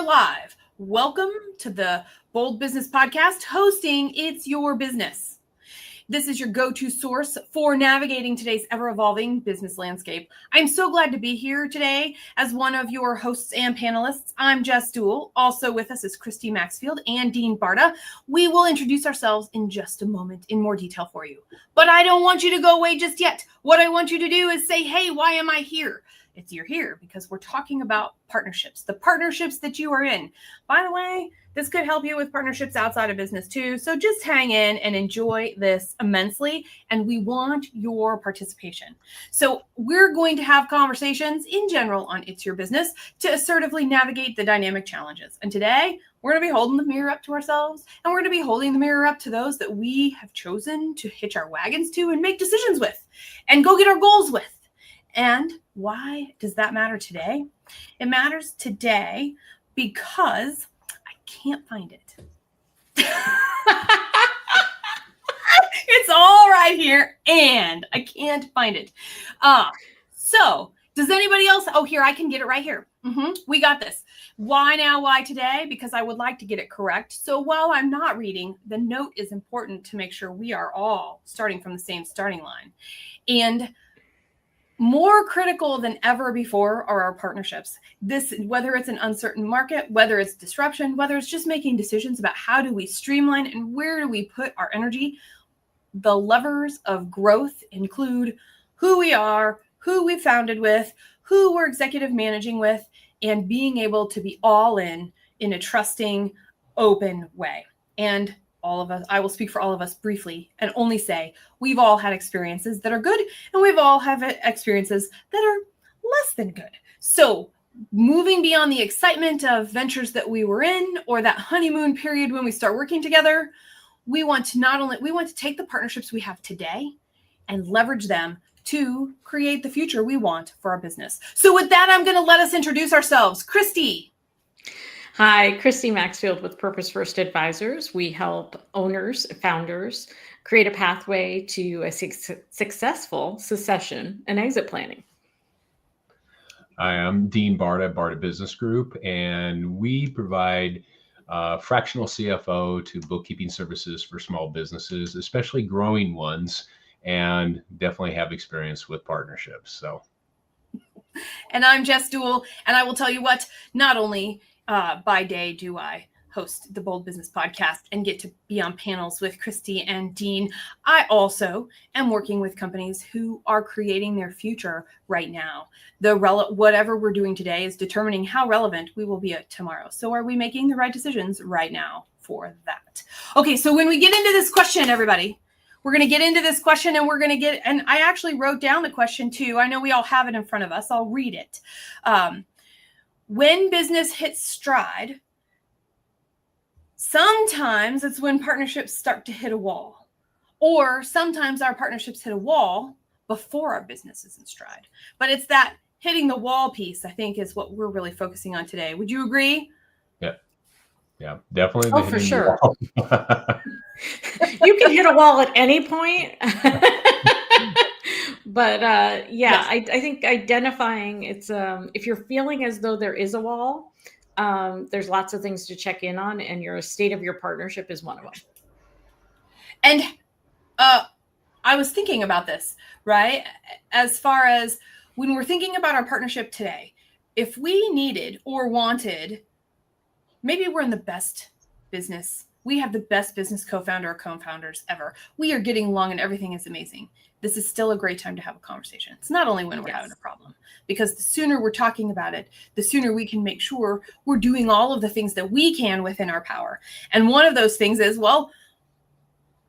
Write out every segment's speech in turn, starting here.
live. Welcome to the Bold Business Podcast, hosting It's Your Business. This is your go-to source for navigating today's ever-evolving business landscape. I'm so glad to be here today as one of your hosts and panelists. I'm Jess Duell. Also with us is Christy Maxfield and Dean Barta. We will introduce ourselves in just a moment in more detail for you. But I don't want you to go away just yet. What I want you to do is say, hey, why am I here? You're here because we're talking about partnerships, the partnerships that you are in. By the way, this could help you with partnerships outside of business too. So just hang in and enjoy this immensely. And we want your participation. So we're going to have conversations in general on It's Your Business to assertively navigate the dynamic challenges. And today we're going to be holding the mirror up to ourselves, and we're going to be holding the mirror up to those that we have chosen to hitch our wagons to and make decisions with and go get our goals with. And why does that matter today? It matters today because I can't find it. It's all right here, and I can't find it. So does anybody else? Oh, here, I can get it right here. We got this. Why now? Why today? Because I would like to get it correct. So while I'm not reading, the note is important to make sure we are all starting from the same starting line. And more critical than ever before are our partnerships. This, whether it's an uncertain market, whether it's disruption, whether it's just making decisions about how do we streamline and where do we put our energy, the levers of growth include who we are, who we founded with, who we're executive managing with, and being able to be all in a trusting, open way. And all of us, I will speak for all of us briefly and only say we've all had experiences that are good and we've all had experiences that are less than good. So moving beyond the excitement of ventures that we were in or that honeymoon period when we start working together, we want to take the partnerships we have today and leverage them to create the future we want for our business. So with that, I'm going to let us introduce ourselves. Christy. Hi, Christy Maxfield with Purpose First Advisors. We help owners, founders create a pathway to a successful succession and exit planning. Hi, I'm Dean Barta, Barta Business Group, and we provide fractional CFO to bookkeeping services for small businesses, especially growing ones, and definitely have experience with partnerships. So, and I'm Jess Duell, and I will tell you what, not only by day do I host the Bold Business Podcast and get to be on panels with Christy and Dean, I also am working with companies who are creating their future right now. Whatever we're doing today is determining how relevant we will be tomorrow. So are we making the right decisions right now for that? Okay, so when we get into this question, everybody, we're going to get into this question and and I actually wrote down the question too. I know we all have it in front of us. I'll read it. When business hits stride, sometimes it's when partnerships start to hit a wall, or sometimes our partnerships hit a wall before our business is in stride. But it's that hitting the wall piece, I think, is what we're really focusing on today. Would you agree? Yeah, definitely. Oh, for sure. You can hit a wall at any point. But yes. I think identifying it's if you're feeling as though there is a wall, there's lots of things to check in on, and your state of your partnership is one of them. And I was thinking about this, right? As far as when we're thinking about our partnership today, if we needed or wanted, maybe we're in the best business. We have the best business co-founder or co-founders ever. We are getting along and everything is amazing. This is still a great time to have a conversation. It's not only when we're having a problem, because the sooner we're talking about it, the sooner we can make sure we're doing all of the things that we can within our power. And one of those things is, well,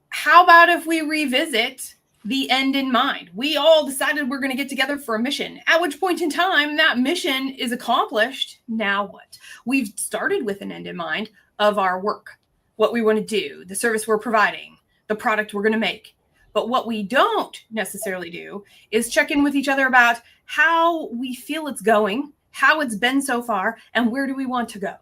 how about if we revisit the end in mind? We all decided we're going to get together for a mission, at which point in time that mission is accomplished. Now what? We've started with an end in mind of our work, what we want to do, the service we're providing, the product we're going to make. But what we don't necessarily do is check in with each other about how we feel it's going, how it's been so far, and where do we want to go.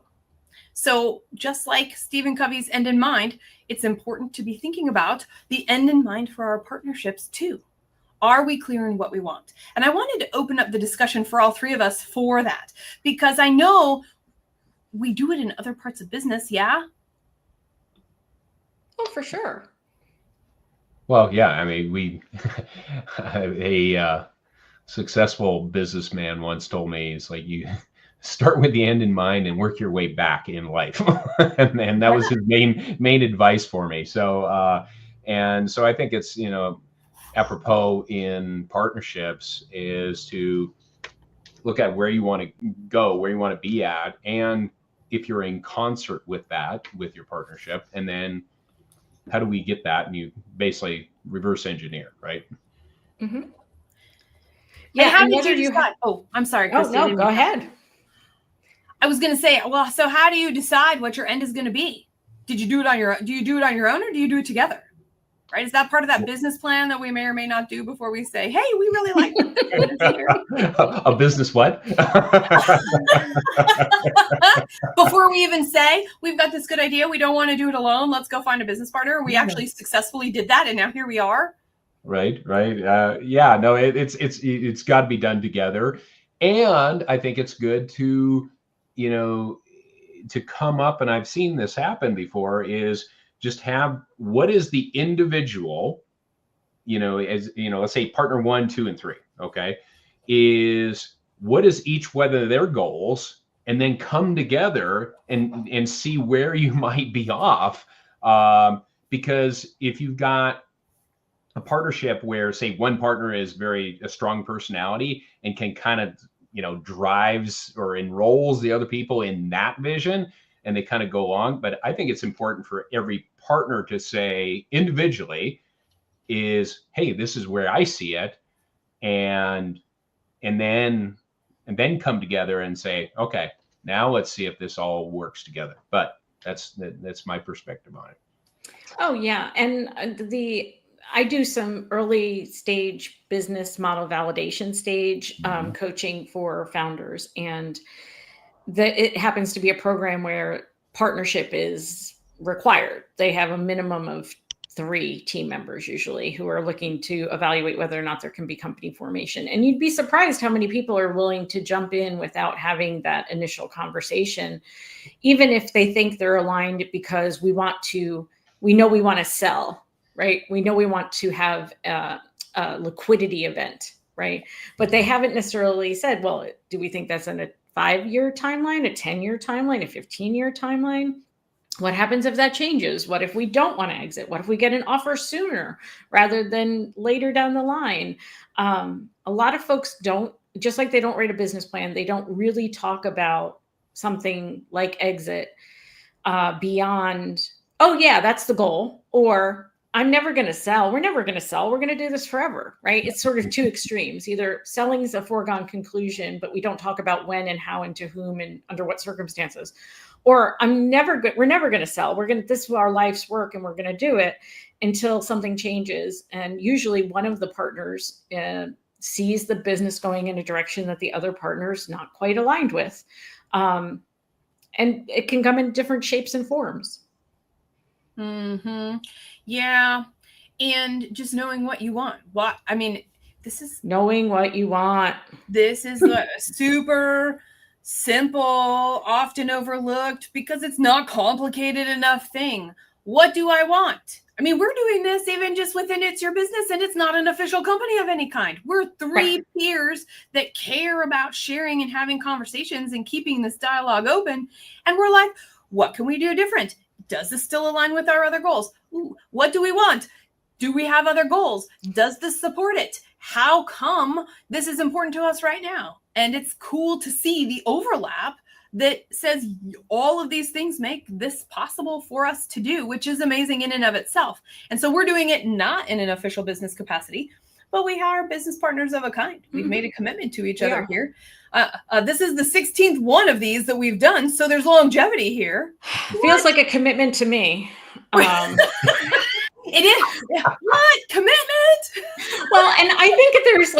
So just like Stephen Covey's end in mind, it's important to be thinking about the end in mind for our partnerships too. Are we clear in what we want? And I wanted to open up the discussion for all three of us for that, because I know we do it in other parts of business. Yeah. Oh, for sure. Well, yeah, I mean, a successful businessman once told me, it's like you start with the end in mind and work your way back in life. and that was his main advice for me. So, and so I think it's, apropos in partnerships is to look at where you want to go, where you want to be at, and if you're in concert with that, with your partnership, and then how do we get that? And you basically reverse engineer, right? Mm-hmm. Yeah. And how did you decide? I'm sorry, Christy. Oh, no, go ahead. I was going to say, well, so how do you decide what your end is going to be? Do you do it on your own, or do you do it together? Right? Is that part of that business plan that we may or may not do before we say, hey, we really like a business what? Before we even say, we've got this good idea, we don't want to do it alone, let's go find a business partner. We actually successfully did that, and now here we are. Right. Yeah, no, it's got to be done together. And I think it's good to, to come up, and I've seen this happen before, is just have, what is the individual, as let's say partner 1, 2, and 3, okay, is what is each, whether their goals, and then come together and see where you might be off. Because if you've got a partnership where, say, one partner is a strong personality and can kind of, drives or enrolls the other people in that vision, and they kind of go along. But I think it's important for every partner to say individually is, hey, this is where I see it. And then come together and say, okay, now let's see if this all works together. But that's my perspective on it. Oh, yeah. And I do some early stage business model validation stage coaching for founders. And it happens to be a program where partnership is required. They have a minimum of 3 team members usually who are looking to evaluate whether or not there can be company formation. And you'd be surprised how many people are willing to jump in without having that initial conversation, even if they think they're aligned, because we know we want to sell, right? We know we want to have a liquidity event, right? But they haven't necessarily said, well, do we think that's in a 5-year timeline, a 10-year timeline, a 15-year timeline? What happens if that changes? What if we don't want to exit? What if we get an offer sooner rather than later down the line? A lot of folks don't, just like they don't write a business plan, they don't really talk about something like exit beyond, oh yeah, that's the goal, or I'm never going to sell. We're never going to sell. We're going to do this forever, right? It's sort of 2 extremes. Either selling is a foregone conclusion, but we don't talk about when and how and to whom and under what circumstances. Or we're never going to sell. This is our life's work and we're going to do it until something changes. And usually one of the partners sees the business going in a direction that the other partner's not quite aligned with. And it can come in different shapes and forms. Mm-hmm. Yeah. And just knowing what you want. This is knowing what you want. This is a super simple, often overlooked, because it's not complicated enough thing. What do I want? We're doing this even just within It's Your Business, and it's not an official company of any kind. We're 3 peers that care about sharing and having conversations and keeping this dialogue open. And we're like, what can we do different? Does this still align with our other goals? Ooh, what do we want? Do we have other goals? Does this support it? How come this is important to us right now? And it's cool to see the overlap that says all of these things make this possible for us to do, which is amazing in and of itself. And so we're doing it not in an official business capacity, but we are business partners of a kind. We've made a commitment to each other here. This is the 16th one of these that we've done, so there's longevity here. Feels like a commitment to me. It is. What? Commitment? Well, and I think there's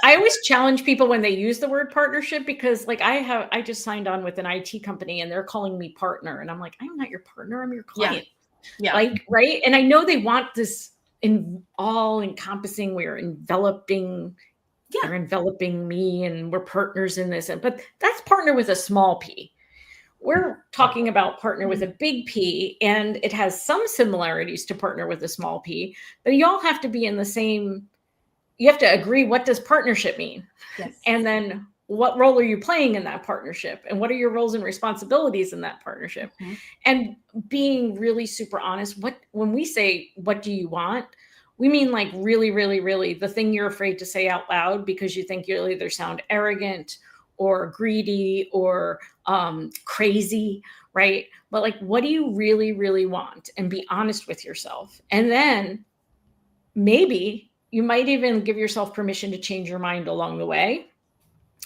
I always challenge people when they use the word partnership, because I just signed on with an IT company and they're calling me partner. And I'm like, I'm not your partner, I'm your client. Yeah. Right. And I know they want this all encompassing, they're enveloping me and we're partners in this. But that's partner with a small p. we're talking about partner with a big P, and it has some similarities to partner with a small p, but you all have to be in the same, you have to agree, what does partnership mean? Yes. And then what role are you playing in that partnership? And what are your roles and responsibilities in that partnership? Mm-hmm. And being really super honest, when we say, what do you want? We mean like really, really, really the thing you're afraid to say out loud because you think you'll either sound arrogant or greedy or crazy, right? But like, what do you really, really want? And be honest with yourself. And then maybe you might even give yourself permission to change your mind along the way.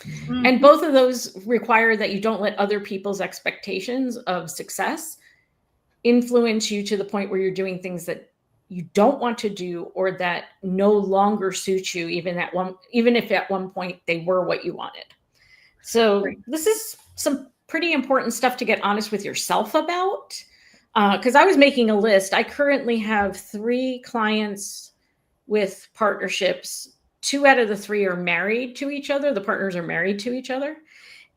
Mm-hmm. And both of those require that you don't let other people's expectations of success influence you to the point where you're doing things that you don't want to do or that no longer suit you, even if at one point they were what you wanted. So this is some pretty important stuff to get honest with yourself about. Because I was making a list. I currently have 3 clients with partnerships. 2 out of the 3 are married to each other. The partners are married to each other.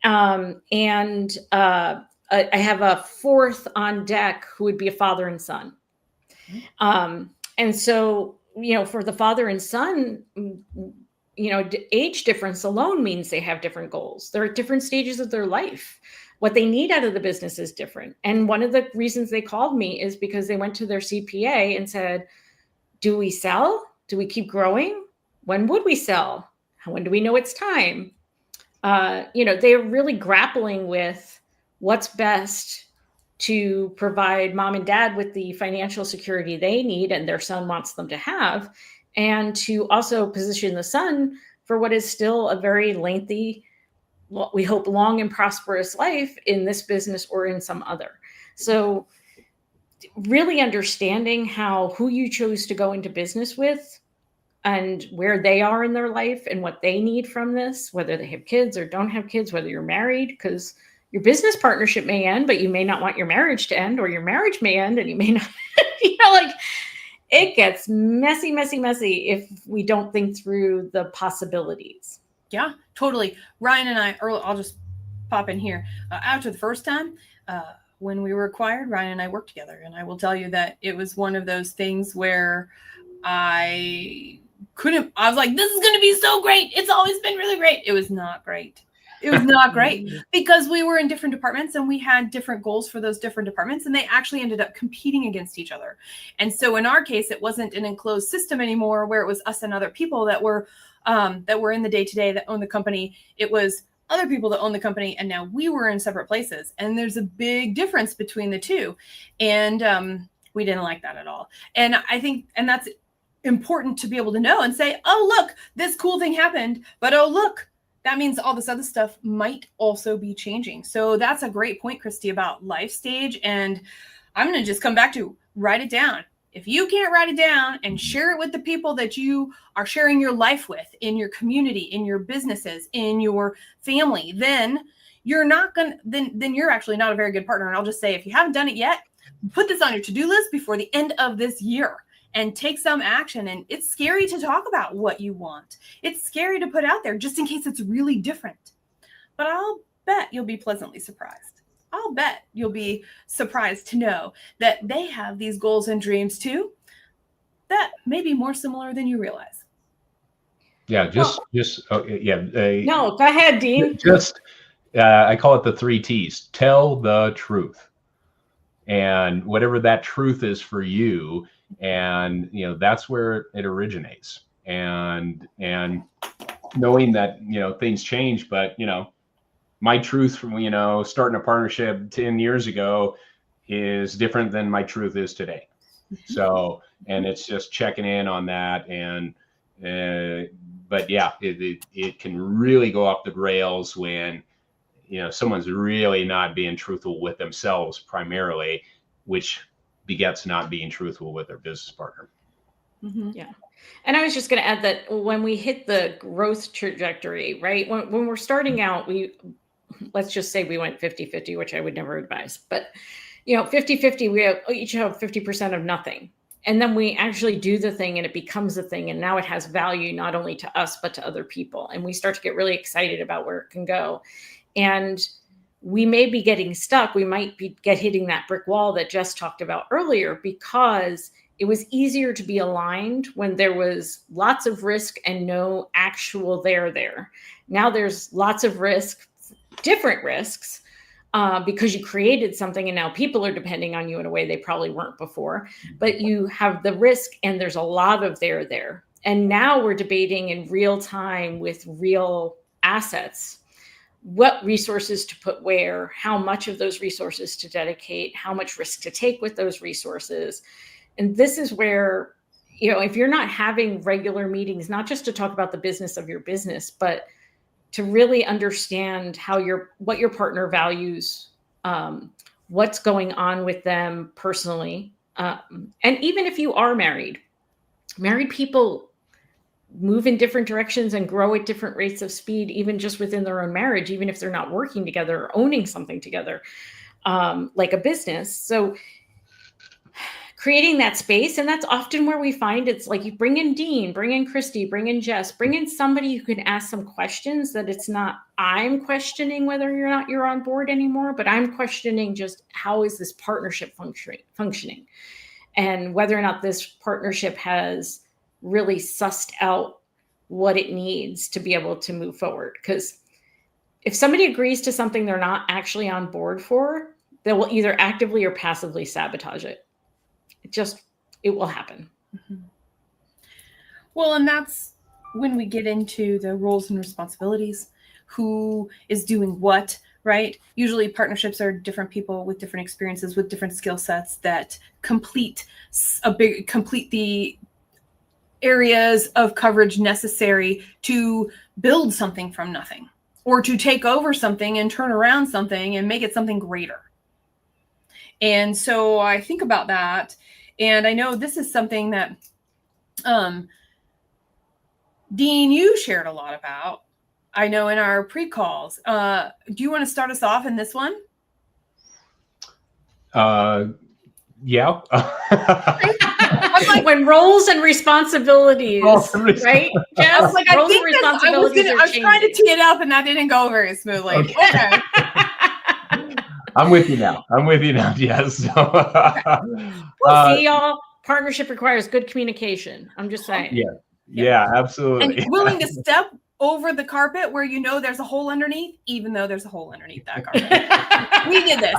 And I have a 4th on deck who would be a father and son. And so, for the father and son, age difference alone means they have different goals. They're at different stages of their life. What they need out of the business is different. And one of the reasons they called me is because they went to their CPA and said, do we sell? Do we keep growing? When would we sell? When do we know it's time? They're really grappling with what's best to provide mom and dad with the financial security they need and their son wants them to have, and to also position the son for what is still a very lengthy, what we hope long and prosperous life in this business or in some other. So really understanding who you chose to go into business with and where they are in their life and what they need from this, whether they have kids or don't have kids, whether you're married, because your business partnership may end, but you may not want your marriage to end, or your marriage may end and you may not, it gets messy, messy, messy if we don't think through the possibilities. Yeah, totally. Ryan and I, I'll just pop in here. After the first time, when we were acquired, Ryan and I worked together. And I will tell you that it was one of those things where I was like, this is going to be so great. It's always been really great. It was not great. It was not great because we were in different departments and we had different goals for those different departments, and they actually ended up competing against each other. And so in our case, it wasn't an enclosed system anymore where it was us and other people that were in the day-to-day that owned the company. It was other people that owned the company, and now we were in separate places. And there's a big difference between the two. And we didn't like that at all. And I think, and that's important to be able to know and say, oh, look, this cool thing happened, but oh, look, that means all this other stuff might also be changing. So that's a great point, Christy, about life stage. And I'm going to just come back to write it down. If you can't write it down and share it with the people that you are sharing your life with, in your community, in your businesses, in your family, then you're not going to, then you're actually not a very good partner. And I'll just say, if you haven't done it yet, put this on your to-do list before the end of this year and take some action. And it's scary to talk about what you want. It's scary to put out there just in case it's really different. But I'll bet you'll be pleasantly surprised. I'll bet you'll be surprised to know that they have these goals and dreams too that may be more similar than you realize. Yeah, No, go ahead, Dean. I call it the 3 T's. Tell the truth. And whatever that truth is for you, and that's where it originates. And knowing that things change, but my truth from starting a partnership 10 years ago is different than my truth is today. So, and it's just checking in on that. And but yeah, it can really go off the rails when someone's really not being truthful with themselves primarily, which begets not being truthful with their business partner. Mm-hmm. Yeah. And I was just going to add that when we hit the growth trajectory, right, when we're starting out, let's just say we went 50-50, which I would never advise, but 50-50, we each have 50% of nothing. And then we actually do the thing and it becomes a thing. And now it has value, not only to us, but to other people. And we start to get really excited about where it can go. And we may be getting stuck. We might be hitting that brick wall that Jess talked about earlier, because it was easier to be aligned when there was lots of risk and no actual there. Now there's lots of risk, different risks, because you created something and now people are depending on you in a way they probably weren't before. But you have the risk and there's a lot of there. And now we're debating in real time with real assets what resources to put where, how much of those resources to dedicate, how much risk to take with those resources. And this is where, if you're not having regular meetings, not just to talk about the business of your business, but to really understand what your partner values, what's going on with them personally. And even if you are married people move in different directions and grow at different rates of speed, even just within their own marriage, even if they're not working together or owning something together, like a business. So creating that space, and that's often where we find it's like you bring in Dean, bring in Christy, bring in Jess, bring in somebody who can ask some questions that it's not I'm questioning whether or not you're on board anymore, but I'm questioning just how is this partnership functioning, and whether or not this partnership has really sussed out what it needs to be able to move forward. Because if somebody agrees to something they're not actually on board for, they will either actively or passively sabotage it. It will happen. Mm-hmm. Well, and that's when we get into the roles and responsibilities, who is doing what, right? Usually partnerships are different people with different experiences, with different skill sets that complete the areas of coverage necessary to build something from nothing, or to take over something and turn around something and make it something greater. And so I think about that, and I know this is something that Dean, you shared a lot about, I know, in our pre-calls. Do you want to start us off in this one? Yeah. Like, when roles and responsibilities, right? Jess, like, roles and responsibilities I was trying to tee it up, and that didn't go very smoothly. Okay. I'm with you now. Yes. Well, see, y'all, partnership requires good communication. I'm just saying. Yeah, absolutely. And willing to step over the carpet where there's a hole underneath, even though there's a hole underneath that carpet. We did this.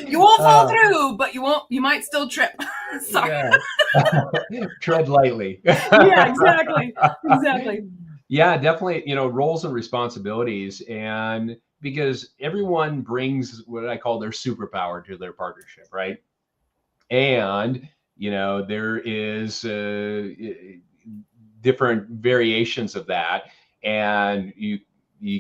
You won't fall through, but you might still trip. Sorry. Yeah. Tread lightly. Yeah, exactly. Yeah, definitely, roles and responsibilities, and because everyone brings what I call their superpower to their partnership, right? And, there is different variations of that. And you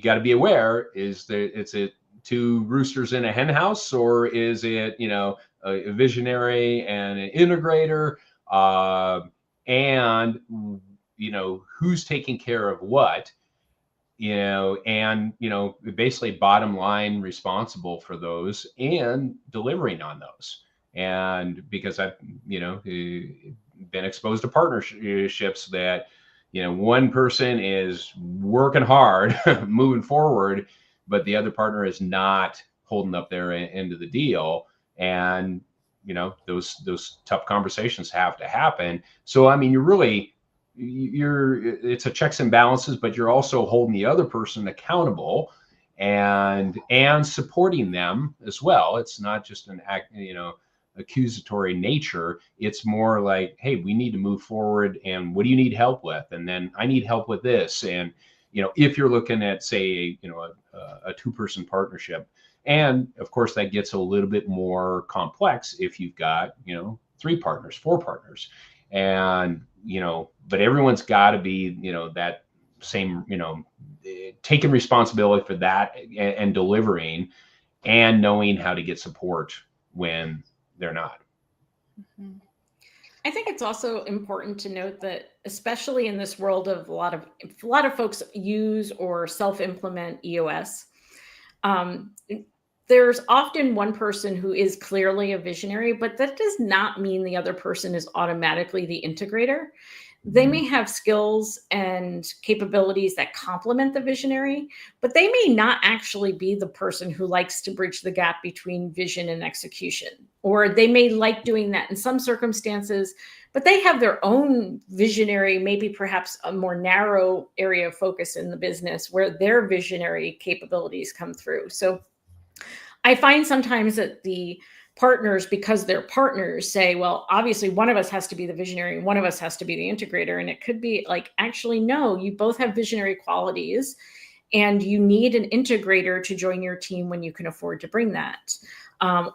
got to be aware, it's a two roosters in a hen house, or is it, a visionary and an integrator, and who's taking care of what, and basically bottom line responsible for those and delivering on those. And because I've been exposed to partnerships that one person is working hard moving forward, but the other partner is not holding up their end of the deal. And those tough conversations have to happen. So I mean, it's a checks and balances, but you're also holding the other person accountable and supporting them as well. It's not just an accusatory nature. It's more like, hey, we need to move forward, and what do you need help with? And then I need help with this. And if you're looking at, say, a two-person partnership, and of course that gets a little bit more complex if you've got 3 partners, 4 partners, and but everyone's got to be that same taking responsibility for that and delivering, and knowing how to get support when they're not. Mm-hmm. I think it's also important to note that, especially in this world of a lot of folks use or self-implement EOS, there's often one person who is clearly a visionary, but that does not mean the other person is automatically the integrator. they may have skills and capabilities that complement the visionary, but they may not actually be the person who likes to bridge the gap between vision and execution. Or they may like doing that in some circumstances, but they have their own visionary, maybe perhaps a more narrow area of focus in the business where their visionary capabilities come through. So I find sometimes that the partners, because they're partners, say, well, obviously one of us has to be the visionary and one of us has to be the integrator. And it could be like, actually, no, you both have visionary qualities and you need an integrator to join your team when you can afford to bring that.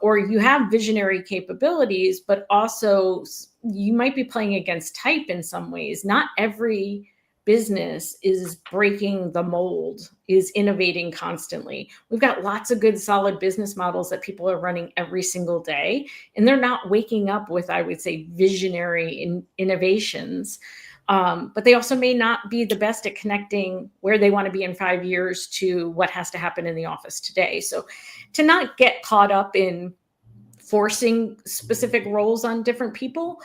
Or you have visionary capabilities, but also you might be playing against type in some ways. Not every business is breaking the mold, is innovating constantly. We've got lots of good, solid business models that people are running every single day, and they're not waking up with, I would say, visionary innovations. But they also may not be the best at connecting where they want to be in 5 years to what has to happen in the office today. So to not get caught up in forcing specific roles on different people,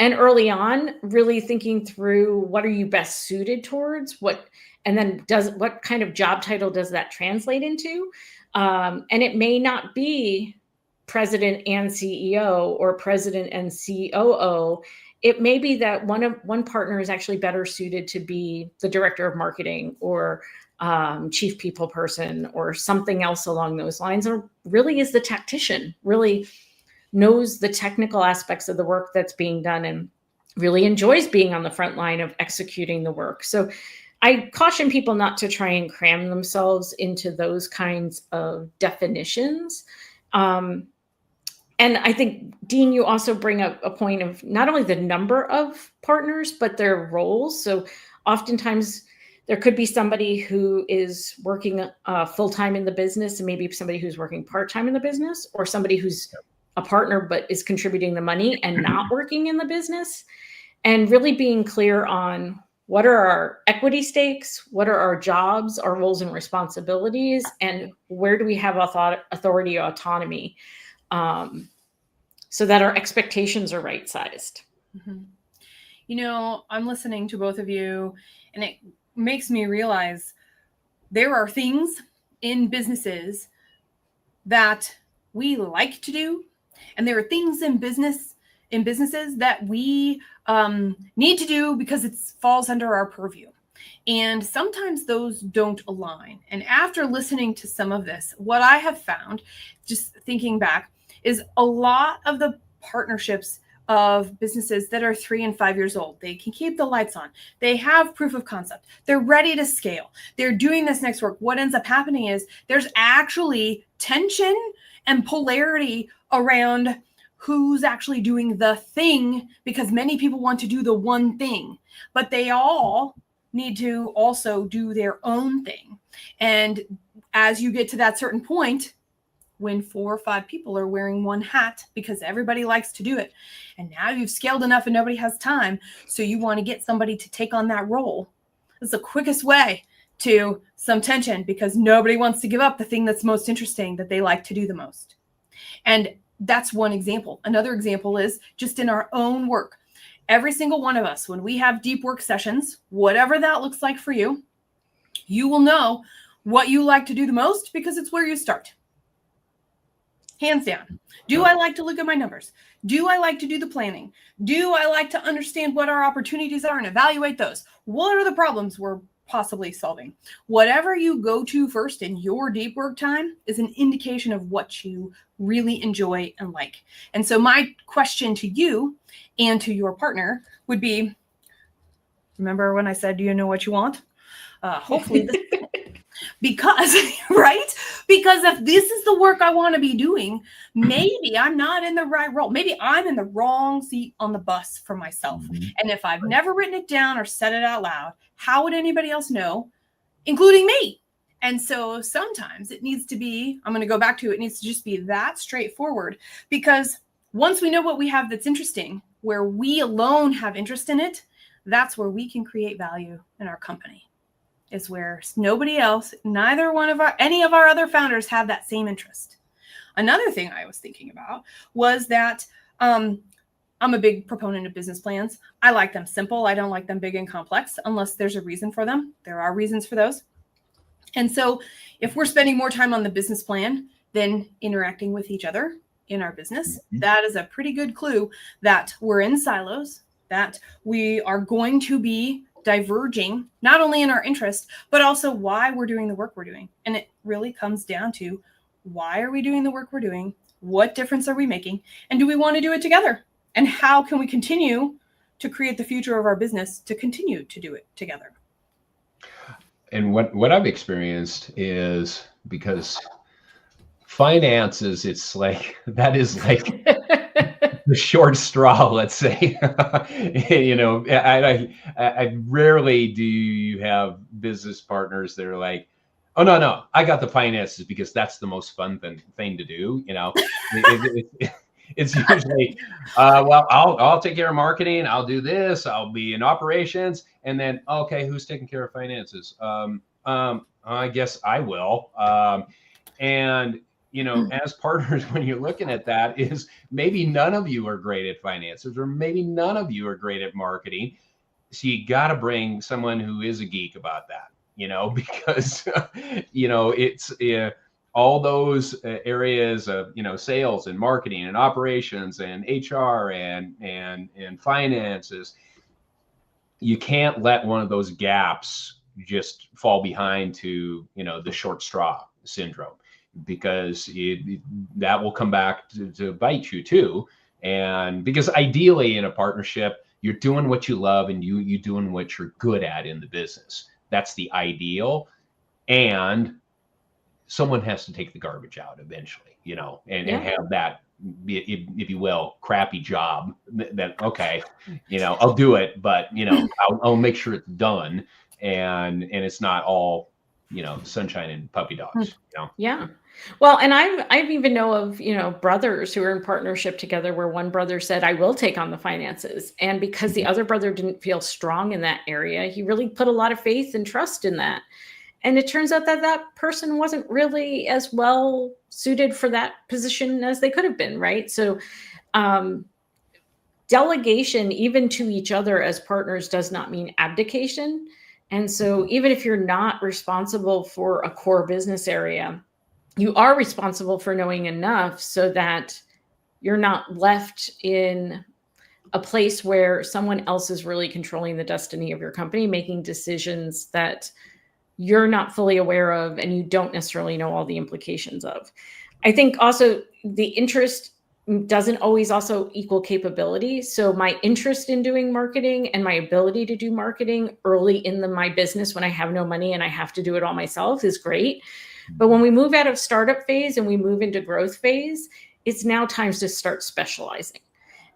and early on, really thinking through what are you best suited towards, and then what kind of job title does that translate into? And it may not be president and CEO or president and COO. It may be that one partner is actually better suited to be the director of marketing or chief people person or something else along those lines, or really is the tactician, really knows the technical aspects of the work that's being done and really enjoys being on the front line of executing the work. So I caution people not to try and cram themselves into those kinds of definitions. And I think, Dean, you also bring up a point of not only the number of partners, but their roles. So oftentimes there could be somebody who is working full-time in the business and maybe somebody who's working part-time in the business, or somebody who's a partner but is contributing the money and not working in the business. And really being clear on what are our equity stakes, what are our jobs, our roles and responsibilities, and where do we have authority or autonomy, so that our expectations are right-sized. Mm-hmm. You know, I'm listening to both of you, and it makes me realize there are things in businesses that we like to do, and there are things in businesses that we need to do because it falls under our purview. And sometimes those don't align. And after listening to some of this, what I have found, just thinking back, is a lot of the partnerships of businesses that are 3 and 5 years old. They can keep the lights on. They have proof of concept. They're ready to scale. They're doing this next work. What ends up happening is there's actually tension and polarity around who's actually doing the thing, because many people want to do the one thing, but they all need to also do their own thing. And as you get to that certain point, when 4 or 5 people are wearing one hat because everybody likes to do it, and now you've scaled enough and nobody has time, so you want to get somebody to take on that role, it's the quickest way to some tension, because nobody wants to give up the thing that's most interesting, that they like to do the most. And that's one example. Another example is just in our own work. Every single one of us, when we have deep work sessions, whatever that looks like for you, you will know what you like to do the most, because it's where you start. Hands down. Do I like to look at my numbers? Do I like to do the planning? Do I like to understand what our opportunities are and evaluate those? What are the problems we're possibly solving? Whatever you go to first in your deep work time is an indication of what you really enjoy and like. And so my question to you and to your partner would be, remember when I said, do you know what you want? Hopefully this because, right? Because if this is the work I want to be doing, maybe I'm not in the right role. Maybe I'm in the wrong seat on the bus for myself. Mm-hmm. And if I've never written it down or said it out loud, how would anybody else know, including me? And so sometimes it needs to be, I'm going to go back to it needs to just be that straightforward, because once we know what we have that's interesting, where we alone have interest in it, that's where we can create value in our company. Is where nobody else, any of our other founders have that same interest. Another thing I was thinking about was that I'm a big proponent of business plans. I like them simple. I don't like them big and complex unless there's a reason for them. There are reasons for those. And so if we're spending more time on the business plan than interacting with each other in our business, that is a pretty good clue that we're in silos, that we are going to be diverging, not only in our interest, but also why we're doing the work we're doing. And it really comes down to, why are we doing the work we're doing? What difference are we making? And do we want to do it together? And how can we continue to create the future of our business to continue to do it together? And what I've experienced is, because finances, it's like, that is like the short straw, let's say. You know, I rarely do you have business partners that are like, oh, no, I got the finances because that's the most fun thing to do. You know, it's usually, well, I'll take care of marketing. I'll do this. I'll be in operations. And then, okay, who's taking care of finances? I guess I will. And, you know, as partners, when you're looking at that, is maybe none of you are great at finances, or maybe none of you are great at marketing. So you got to bring someone who is a geek about that, you know, because, you know, it's all those areas of, you know, sales and marketing and operations and HR and finances. You can't let one of those gaps just fall behind to, you know, the short straw syndrome, because that will come back to bite you too. And because ideally in a partnership, you're doing what you love and you doing what you're good at in the business. That's the ideal. And someone has to take the garbage out eventually, you know, and have that, if you will, crappy job that, okay, you know, I'll do it, but, you know, I'll make sure it's done. And it's not all, you know, sunshine and puppy dogs, you know? Yeah. Well, and I've even know of, you know, brothers who are in partnership together where one brother said, I will take on the finances. And because the other brother didn't feel strong in that area, he really put a lot of faith and trust in that. And it turns out that that person wasn't really as well suited for that position as they could have been, right? So delegation, even to each other as partners, does not mean abdication. And so even if you're not responsible for a core business area, you are responsible for knowing enough so that you're not left in a place where someone else is really controlling the destiny of your company, making decisions that you're not fully aware of and you don't necessarily know all the implications of. I think also the interest doesn't always also equal capability. So my interest in doing marketing and my ability to do marketing early in my business when I have no money and I have to do it all myself is great. But when we move out of startup phase and we move into growth phase, it's now time to start specializing.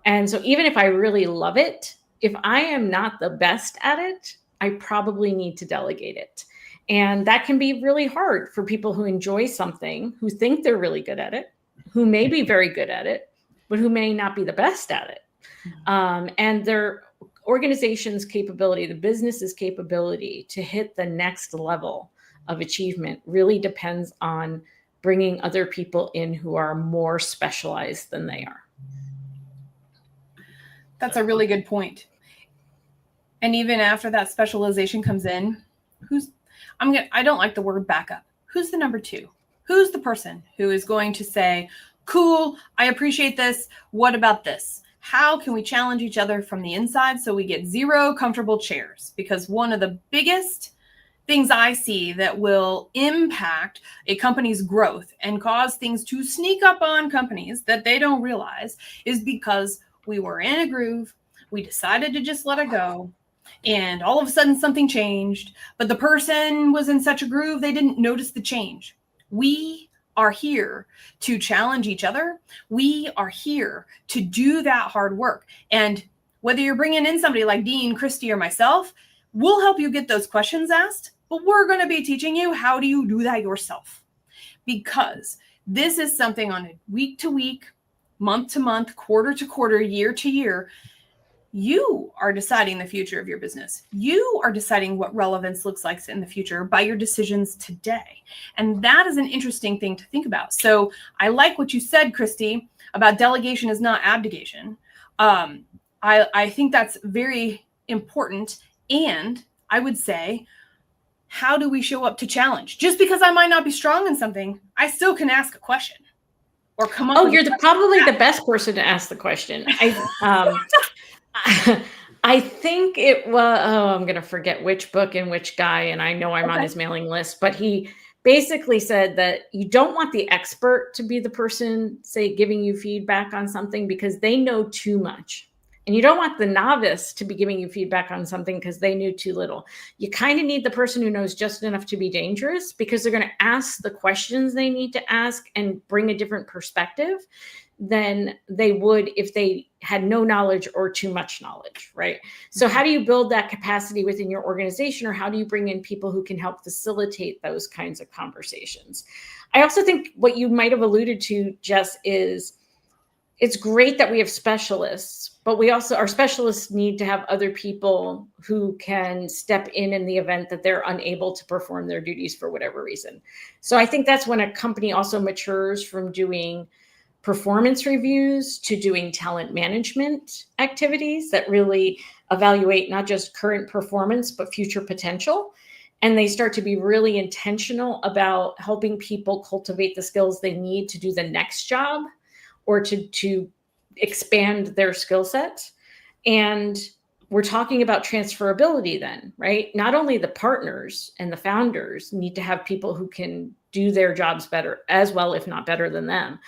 And so even if I really love it, if I am not the best at it, I probably need to delegate it. And that can be really hard for people who enjoy something, who think they're really good at it, who may be very good at it, but who may not be the best at it. And their organization's capability, the business's capability to hit the next level of achievement really depends on bringing other people in who are more specialized than they are. That's a really good point. And even after that specialization comes in, I don't like the word backup. Who's the number two? Who's the person who is going to say, cool, I appreciate this. What about this? How can we challenge each other from the inside so we get zero comfortable chairs? Because one of the biggest things I see that will impact a company's growth and cause things to sneak up on companies that they don't realize is because we were in a groove, we decided to just let it go, and all of a sudden something changed, but the person was in such a groove they didn't notice the change. We are here to challenge each other. We are here to do that hard work. And whether you're bringing in somebody like Dean, Christy, or myself, we'll help you get those questions asked, but we're going to be teaching you how do you do that yourself. Because this is something on a week to week, month to month, quarter to quarter, year to year. You are deciding the future of your business. You are deciding what relevance looks like in the future by your decisions today. And that is an interesting thing to think about. So I like what you said, Christy, about delegation is not abdication. I think that's very important. And I would say, how do we show up to challenge? Just because I might not be strong in something, I still can ask a question or come up. Oh, you're probably the best person to ask the question. I think it was, I'm going to forget which book and which guy, and I know I'm on his mailing list, but he basically said that you don't want the expert to be the person, say, giving you feedback on something because they know too much. And you don't want the novice to be giving you feedback on something because they knew too little. You kind of need the person who knows just enough to be dangerous because they're going to ask the questions they need to ask and bring a different perspective than they would if they had no knowledge or too much knowledge, right? So how do you build that capacity within your organization, or how do you bring in people who can help facilitate those kinds of conversations? I also think what you might have alluded to, Jess, is it's great that we have specialists, but our specialists need to have other people who can step in the event that they're unable to perform their duties for whatever reason. So I think that's when a company also matures from doing performance reviews to doing talent management activities that really evaluate not just current performance, but future potential. And they start to be really intentional about helping people cultivate the skills they need to do the next job or to expand their skill set. And we're talking about transferability then, right? Not only the partners and the founders need to have people who can do their jobs better as well, if not better than them.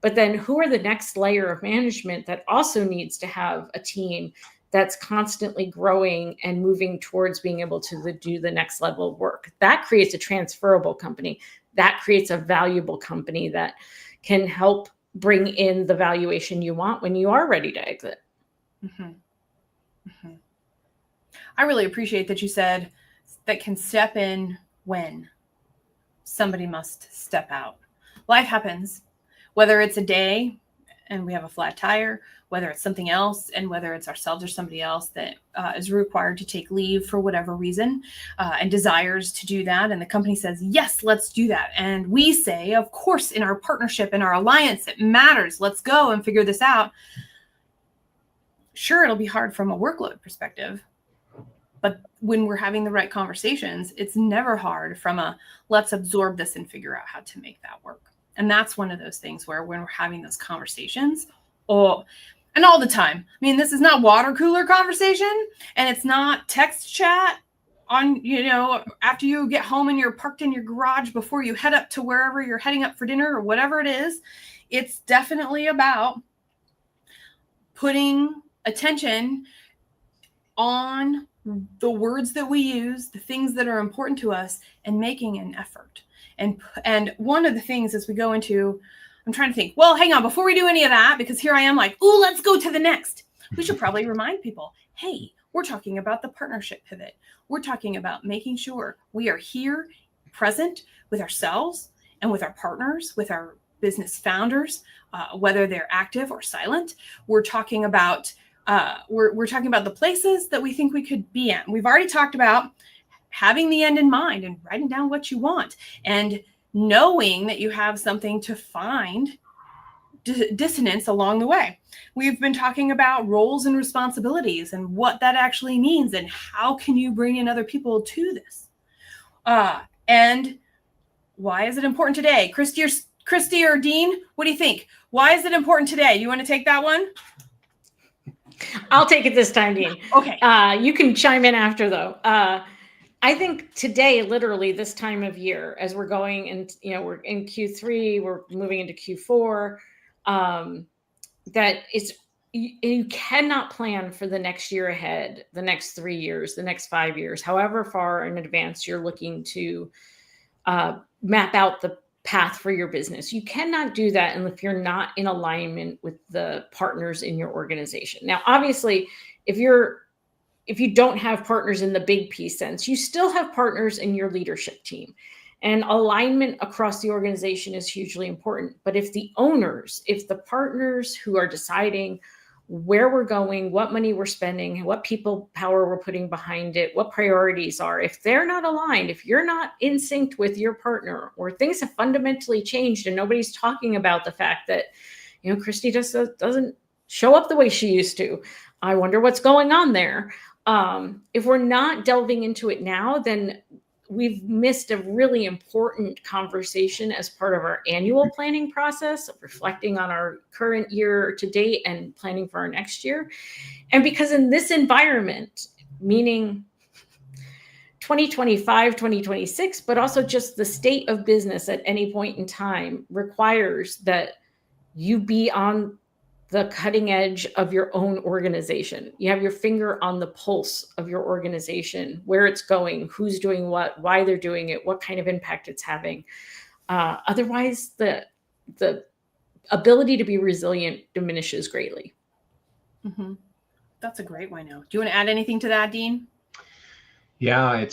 But then who are the next layer of management that also needs to have a team that's constantly growing and moving towards being able to do the next level of work? That creates a transferable company. That creates a valuable company that can help bring in the valuation you want when you are ready to exit. Mm-hmm. Mm-hmm. I really appreciate that you said that can step in when somebody must step out. Life happens, whether it's a day and we have a flat tire, whether it's something else, and whether it's ourselves or somebody else that is required to take leave for whatever reason and desires to do that. And the company says, yes, let's do that. And we say, of course, in our partnership, in our alliance, it matters. Let's go and figure this out. Sure, it'll be hard from a workload perspective, but when we're having the right conversations, it's never hard from a let's absorb this and figure out how to make that work. And that's one of those things where when we're having those conversations, and all the time, I mean, this is not water cooler conversation, and it's not text chat on, after you get home and you're parked in your garage before you head up to wherever you're heading up for dinner or whatever it is. It's definitely about putting attention on the words that we use, the things that are important to us, and making an effort. And one of the things as we go into, I'm trying to think, well, hang on, before we do any of that, because here I am like, oh, let's go to the next. We should probably remind people, hey, we're talking about the partnership pivot. We're talking about making sure we are here, present with ourselves and with our partners, with our business founders, whether they're active or silent. We're talking about we're talking about the places that we think we could be at. We've already talked about having the end in mind and writing down what you want and knowing that you have something to find dissonance along the way. We've been talking about roles and responsibilities and what that actually means and how can you bring in other people to this. And why is it important today? Christy or Dean, what do you think? Why is it important today? You want to take that one? I'll take it this time, Dean. Okay. You can chime in after, though. I think today, literally this time of year, as we're going and, we're in Q3, we're moving into Q4, that it's, you cannot plan for the next year ahead, the next 3 years, the next 5 years, however far in advance you're looking to map out the path for your business. You cannot do that if you're not in alignment with the partners in your organization. Now, obviously, if you don't have partners in the big P sense, you still have partners in your leadership team. And alignment across the organization is hugely important. But if the partners who are deciding where we're going, what money we're spending, what people power we're putting behind it, what priorities are, if they're not aligned, if you're not in sync with your partner, or things have fundamentally changed and nobody's talking about the fact that, Christy just doesn't, show up the way she used to. I wonder what's going on there. If we're not delving into it now, then we've missed a really important conversation as part of our annual planning process of reflecting on our current year to date and planning for our next year. And because in this environment, meaning 2025, 2026, but also just the state of business at any point in time requires that you be on the cutting edge of your own organization. You have your finger on the pulse of your organization, where it's going, who's doing what, why they're doing it, what kind of impact it's having. Otherwise, the ability to be resilient diminishes greatly. Mm-hmm. That's a great one. Now, do you want to add anything to that, Dean? Yeah, I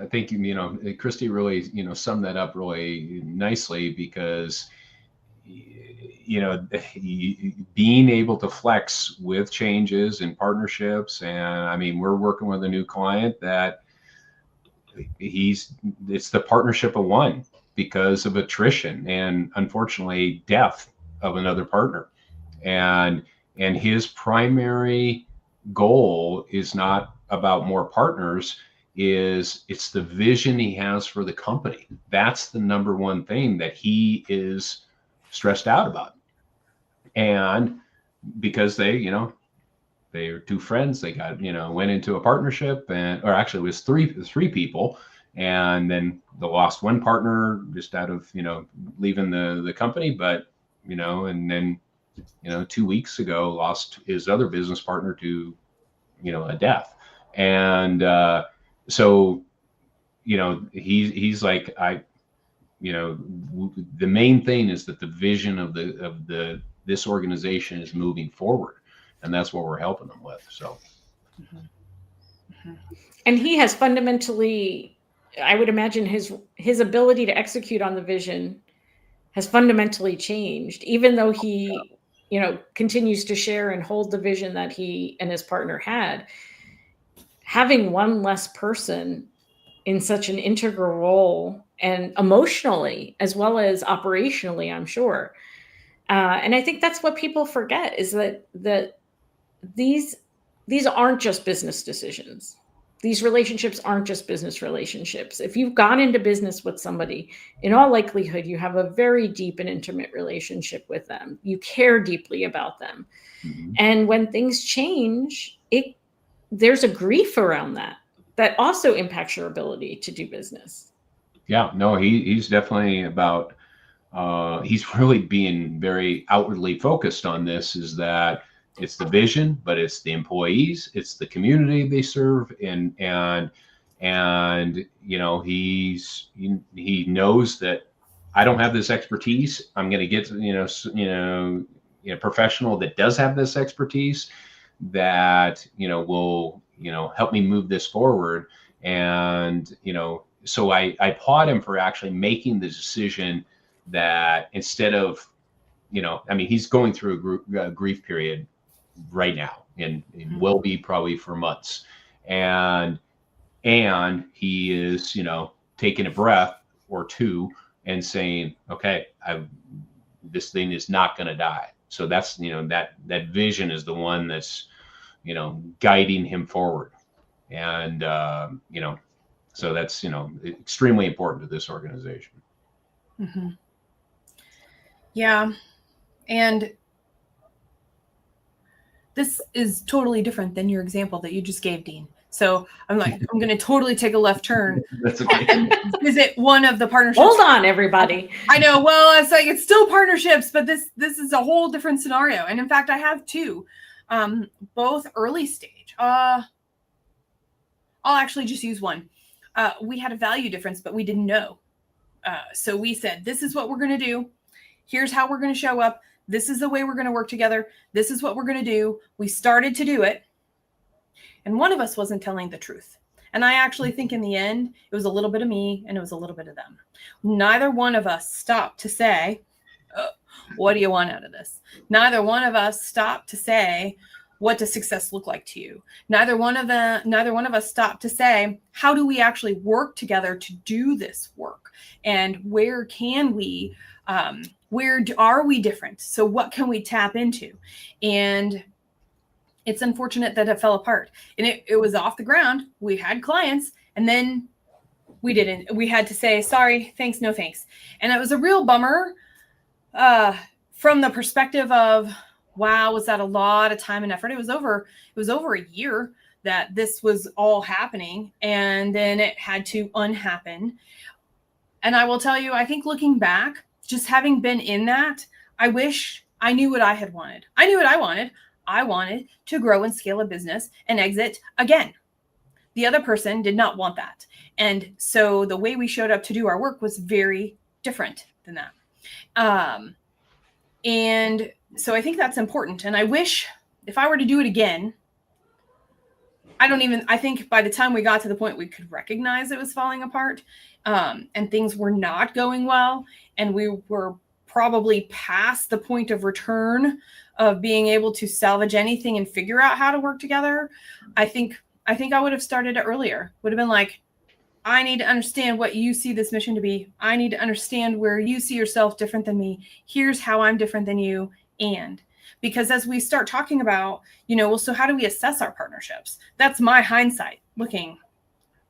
think, Christy really, summed that up really nicely, because being able to flex with changes and partnerships. And I mean, we're working with a new client that it's the partnership of one because of attrition and unfortunately death of another partner. And his primary goal is not about more partners, it's the vision he has for the company. That's the number one thing that he is stressed out about. And because they're two friends, they got, went into a partnership, or actually it was three people. And then they lost one partner just out of, leaving the company. But, and then, 2 weeks ago, lost his other business partner to, a death. And so, he's like, the main thing is that the vision of this organization is moving forward, and that's what we're helping them with. So, and he has fundamentally, I would imagine his ability to execute on the vision has fundamentally changed, even though he, continues to share and hold the vision that he and his partner had. Having one less person in such an integral role, and emotionally as well as operationally, I'm sure. And I think that's what people forget, is that these aren't just business decisions. These relationships aren't just business relationships. If you've gone into business with somebody, in all likelihood, you have a very deep and intimate relationship with them. You care deeply about them. Mm-hmm. And when things change, there's a grief around that also impacts your ability to do business. Yeah, no, he's definitely about, he's really being very outwardly focused on this, is that it's the vision, but it's the employees, it's the community they serve. And he knows that I don't have this expertise. I'm going to get, a professional that does have this expertise that, will, help me move this forward. And, so I applaud him for actually making the decision that instead of, he's going through a grief period right now, and will be probably for months. And he is, taking a breath or two and saying, okay, this thing is not going to die. So that's, that vision is the one that's, guiding him forward. And, so that's, extremely important to this organization. Mm-hmm. Yeah. And this is totally different than your example that you just gave, Dean. So I'm going to totally take a left turn. That's okay. And visit one of the partnerships. Hold on, everybody. I know. Well, it's still partnerships, but this is a whole different scenario. And in fact, I have two, both early stage. I'll actually just use one. We had a value difference, but we didn't know. So we said, this is what we're going to do. Here's how we're going to show up. This is the way we're going to work together. This is what we're going to do. We started to do it. And one of us wasn't telling the truth. And I actually think in the end, it was a little bit of me and it was a little bit of them. Neither one of us stopped to say, what do you want out of this? Neither one of us stopped to say, what does success look like to you? Neither one of us stopped to say, how do we actually work together to do this work? And where can we, are we different? So what can we tap into? And it's unfortunate that it fell apart, and it was off the ground. We had clients, and then we had to say, sorry, thanks, no thanks. And it was a real bummer from the perspective of, wow, was that a lot of time and effort? It was over a year that this was all happening, and then it had to unhappen. And I will tell you, I think looking back, just having been in that, I wish I knew what I had wanted. I knew what I wanted. I wanted to grow and scale a business and exit again. The other person did not want that. And so the way we showed up to do our work was very different than that. And so I think that's important. And I wish if I were to do it again, I think by the time we got to the point we could recognize it was falling apart, and things were not going well, and we were probably past the point of return of being able to salvage anything and figure out how to work together, I think I would have started it earlier. Would have been like, I need to understand what you see this mission to be. I need to understand where you see yourself different than me. Here's how I'm different than you. And because as we start talking about, well, so how do we assess our partnerships? That's my hindsight looking,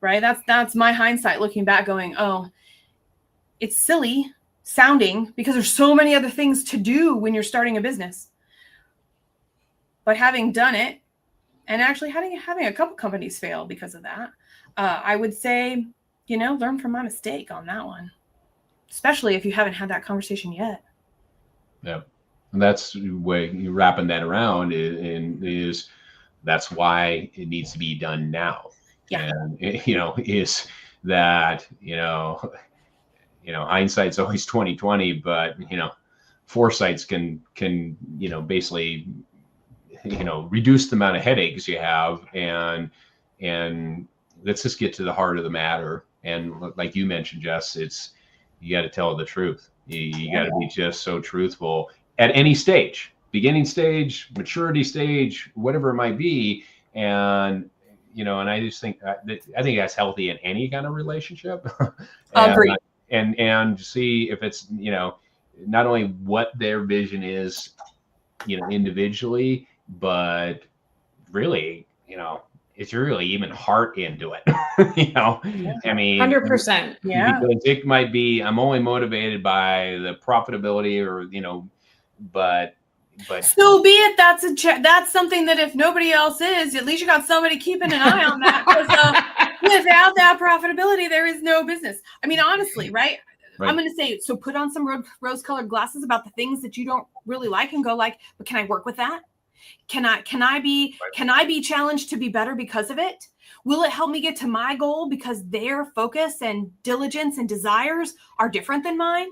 right? That's my hindsight looking back going, oh, it's silly sounding because there's so many other things to do when you're starting a business. But having done it, and actually having a couple companies fail because of that, I would say, learn from my mistake on that one, especially if you haven't had that conversation yet. Yeah. And that's the way you're wrapping that around is that's why it needs to be done now. Yeah. And, is that, hindsight's always 20/20, but, foresights can, basically, reduce the amount of headaches you have, and let's just get to the heart of the matter. And like you mentioned, Jess, you got to tell the truth. You got to be just so truthful at any stage, beginning stage, maturity stage, whatever it might be. And, and I just think, I think that's healthy in any kind of relationship. Agreed. And see if it's, not only what their vision is, individually, but really, it's really even heart into it. I mean, 100%. Yeah. Because it might be, I'm only motivated by the profitability, or, but so be it. That's something that if nobody else is, at least you got somebody keeping an eye on that. Without that profitability, there is no business. I mean, honestly, right? I'm going to say, so put on some rose-colored glasses about the things that you don't really like and go like, but can I work with that? Can I be challenged to be better because of it? Will it help me get to my goal because their focus and diligence and desires are different than mine?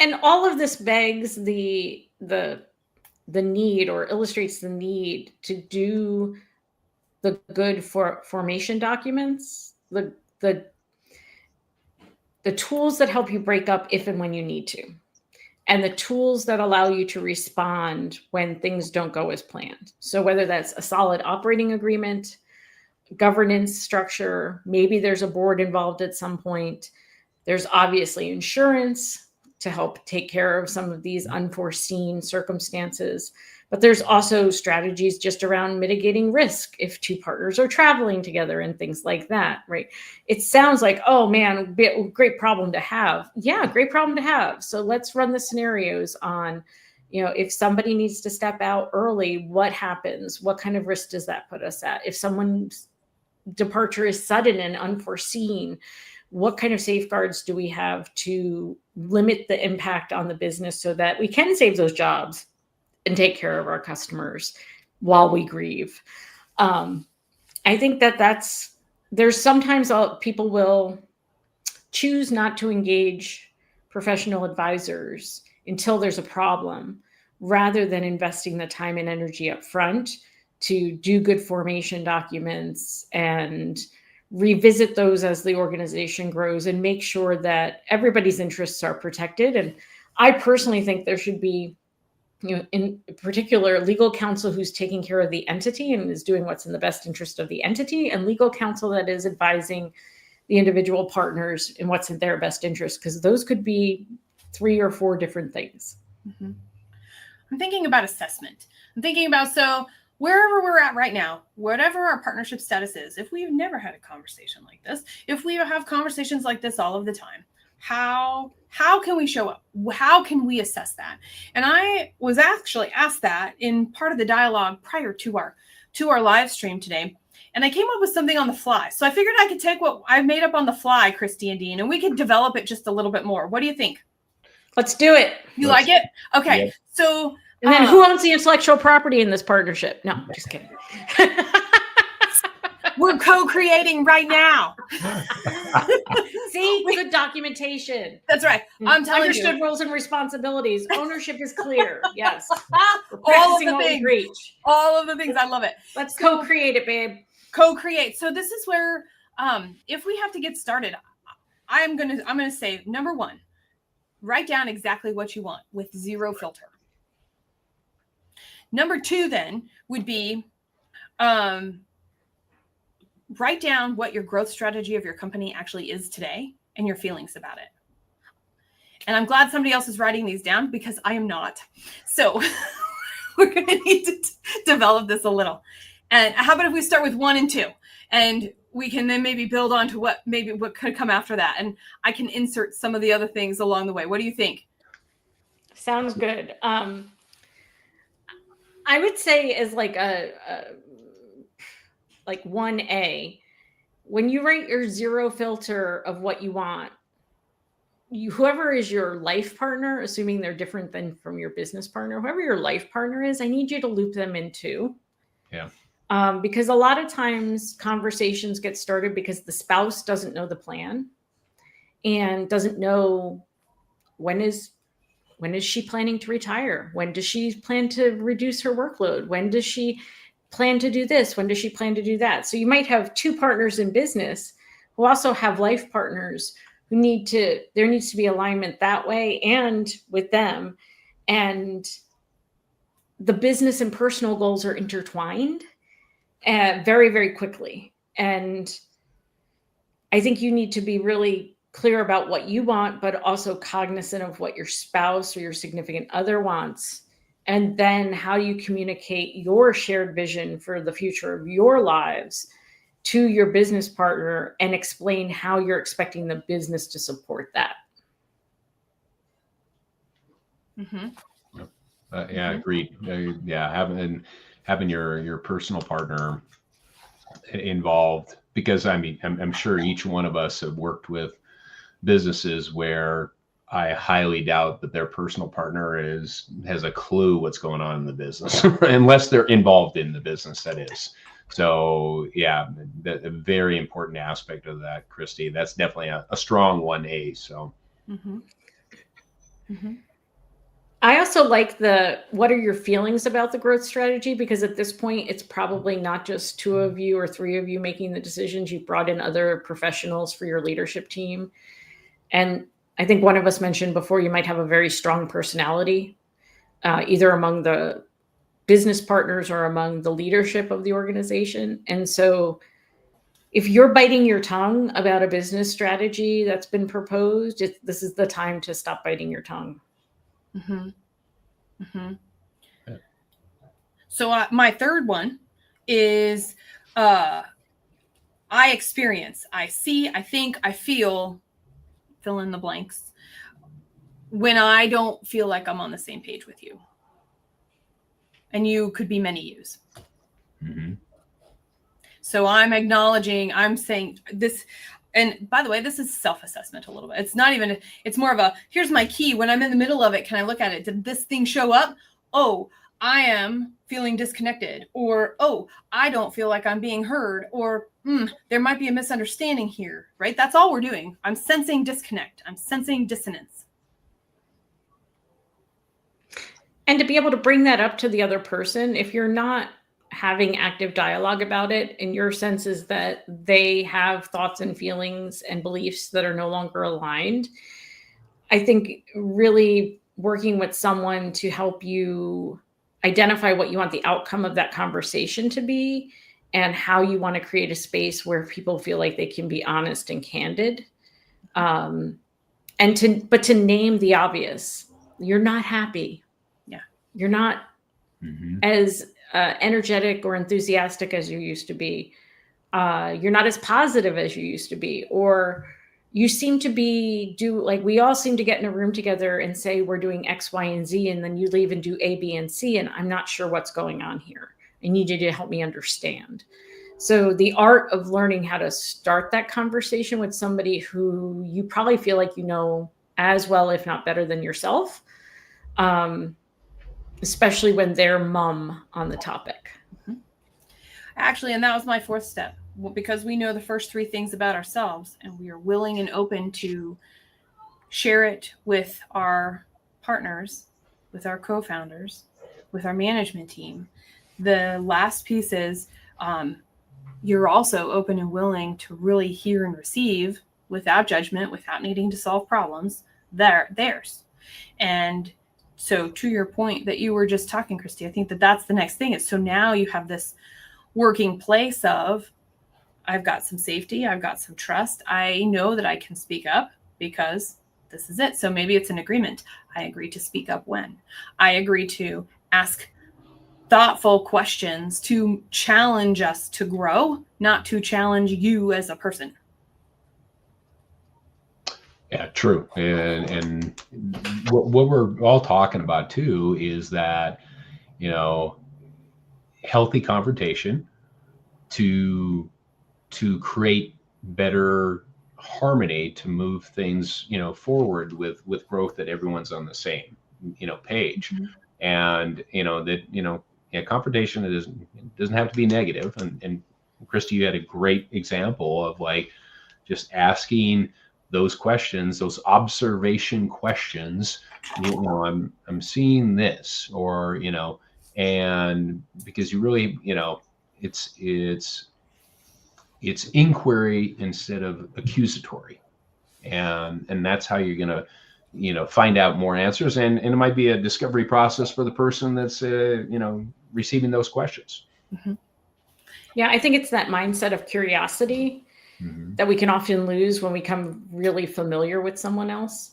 And all of this begs the need, or illustrates the need, to do the good formation documents, the tools that help you break up if and when you need to, and the tools that allow you to respond when things don't go as planned. So whether that's a solid operating agreement, governance structure, maybe there's a board involved at some point. There's obviously insurance to help take care of some of these unforeseen circumstances. But there's also strategies just around mitigating risk if two partners are traveling together and things like that, right? It sounds like, oh man, great problem to have. Yeah, great problem to have. So let's run the scenarios on, if somebody needs to step out early, what happens? What kind of risk does that put us at? If someone's departure is sudden and unforeseen, what kind of safeguards do we have to limit the impact on the business so that we can save those jobs and take care of our customers while we grieve? I think there's sometimes people will choose not to engage professional advisors until there's a problem, rather than investing the time and energy up front to do good formation documents and revisit those as the organization grows and make sure that everybody's interests are protected. And I personally think there should be in particular, legal counsel who's taking care of the entity and is doing what's in the best interest of the entity, and legal counsel that is advising the individual partners in what's in their best interest, because those could be 3 or 4 different things. Mm-hmm. I'm thinking about assessment. I'm thinking about, so wherever we're at right now, whatever our partnership status is, if we've never had a conversation like this, if we have conversations like this all of the time, how can we show up? How can we assess that? And I was actually asked that in part of the dialogue prior to our live stream today. And I came up with something on the fly. So I figured I could take what I've made up on the fly, Christy and Dean, and we could develop it just a little bit more. What do you think? Let's do it. You like it? Okay. Yep. So, and then who owns the intellectual property in this partnership? No, just kidding. We're co-creating right now. See, good documentation. That's right. I'm telling Understood roles and responsibilities. Ownership is clear. Yes. All of the things. All of the things. I love it. Let's co-create it, babe. Co-create. So this is where, if we have to get started, I'm gonna say, number 1, write down exactly what you want with 0 filter. Number 2 then would be, write down what your growth strategy of your company actually is today and your feelings about it. And I'm glad somebody else is writing these down, because I am not. So we're going to need to develop this a little. And how about if we start with 1 and 2, and we can then maybe build on to what could come after that. And I can insert some of the other things along the way. What do you think? Sounds good. I would say as like like 1A, when you write your 0 filter of what you want, whoever is your life partner, assuming they're different than from your business partner, whoever your life partner is, I need you to loop them in too. Yeah. Because a lot of times conversations get started because the spouse doesn't know the plan and doesn't know when is she planning to retire? When does she plan to reduce her workload? When does she plan to do this? When does she plan to do that? So you might have 2 partners in business who also have life partners who there needs to be alignment that way and with them. And the business and personal goals are intertwined very, very quickly. And I think you need to be really clear about what you want, but also cognizant of what your spouse or your significant other wants. And then how you communicate your shared vision for the future of your lives to your business partner and explain how you're expecting the business to support that. Mm-hmm. Yeah, agreed. Having your personal partner involved, because I mean, I'm sure each one of us have worked with businesses where I highly doubt that their personal partner has a clue what's going on in the business, unless they're involved in the business, that is. So yeah, a very important aspect of that, Christy. That's definitely a strong 1A. So. Mm-hmm. Mm-hmm. I also like what are your feelings about the growth strategy? Because at this point, it's probably not just 2 of you or 3 of you making the decisions. You've brought in other professionals for your leadership team. And I think one of us mentioned before, you might have a very strong personality, either among the business partners or among the leadership of the organization. And so if you're biting your tongue about a business strategy that's been proposed, this is the time to stop biting your tongue. Mm-hmm. Mm-hmm. Yeah. So my third one is I experience, I see, I think, I feel, fill in the blanks, when I don't feel like I'm on the same page with you. And you could be many yous. Mm-hmm. So I'm acknowledging, I'm saying this. And by the way, this is self-assessment a little bit. It's not even, it's more of a, here's my key. When I'm in the middle of it, can I look at it? Did this thing show up? Oh, I am feeling disconnected. Or, oh, I don't feel like I'm being heard. Or, there might be a misunderstanding here, right? That's all we're doing. I'm sensing disconnect. I'm sensing dissonance. And to be able to bring that up to the other person, if you're not having active dialogue about it, and your sense is that they have thoughts and feelings and beliefs that are no longer aligned, I think really working with someone to help you identify what you want the outcome of that conversation to be and how you want to create a space where people feel like they can be honest and candid. But to name the obvious, you're not happy. Yeah. You're not as energetic or enthusiastic as you used to be. You're not as positive as you used to be, or you seem to we all seem to get in a room together and say we're doing X, Y, and Z, and then you leave and do A, B, and C, and I'm not sure what's going on here. I need you to help me understand. So the art of learning how to start that conversation with somebody who you probably feel like you know as well, if not better than yourself, especially when they're mum on the topic. Actually, and that was my fourth step. Because we know the first three things about ourselves and we are willing and open to share it with our partners, with our co-founders, with our management team. The last piece is you're also open and willing to really hear and receive without judgment, without needing to solve problems, theirs. And so to your point that you were just talking, Christy, I think that's the next thing. Is so now you have this working place of, I've got some safety. I've got some trust. I know that I can speak up because this is it. So maybe it's an agreement. I agree to speak up when. I agree to ask thoughtful questions to challenge us to grow, not to challenge you as a person. Yeah, true. And what we're all talking about too is that, healthy confrontation to create better harmony, to move things, forward with growth, that everyone's on the same, page. And, confrontation doesn't have to be negative. And Christy, you had a great example of just asking those questions, those observation questions, I'm seeing this, or, and because you really, it's inquiry instead of accusatory, and that's how you're gonna find out more answers, and it might be a discovery process for the person that's receiving those questions. Yeah, I think it's that mindset of curiosity that we can often lose when we become really familiar with someone else.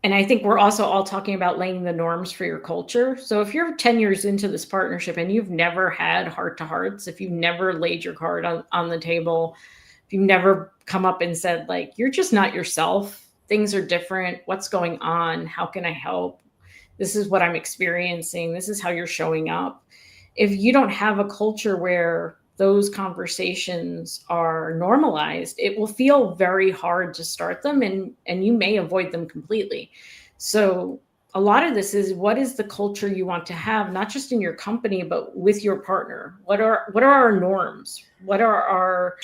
And I think we're also all talking about laying the norms for your culture. So if you're 10 years into this partnership and you've never had heart-to-hearts, if you've never laid your card on the table, if you've never come up and said, you're just not yourself, things are different, what's going on, how can I help? This is what I'm experiencing, this is how you're showing up. If you don't have a culture where those conversations are normalized, it will feel very hard to start them, and you may avoid them completely. So a lot of this is, what is the culture you want to have, not just in your company, but with your partner? What are our norms? What are our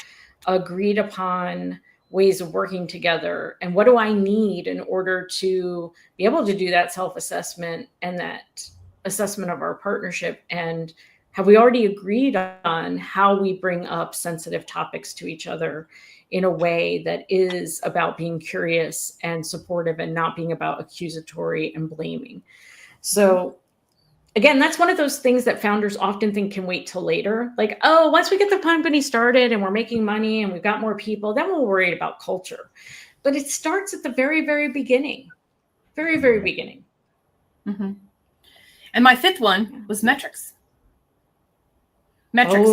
agreed upon ways of working together? And what do I need in order to be able to do that self-assessment and that assessment of our partnership? And have we already agreed on how we bring up sensitive topics to each other in a way that is about being curious and supportive and not being about accusatory and blaming? So again, that's one of those things that founders often think can wait till later. Once we get the company started and we're making money and we've got more people, then we'll worry about culture. But it starts at the very, very beginning. Very, very beginning. And my fifth one was metrics. Metrics.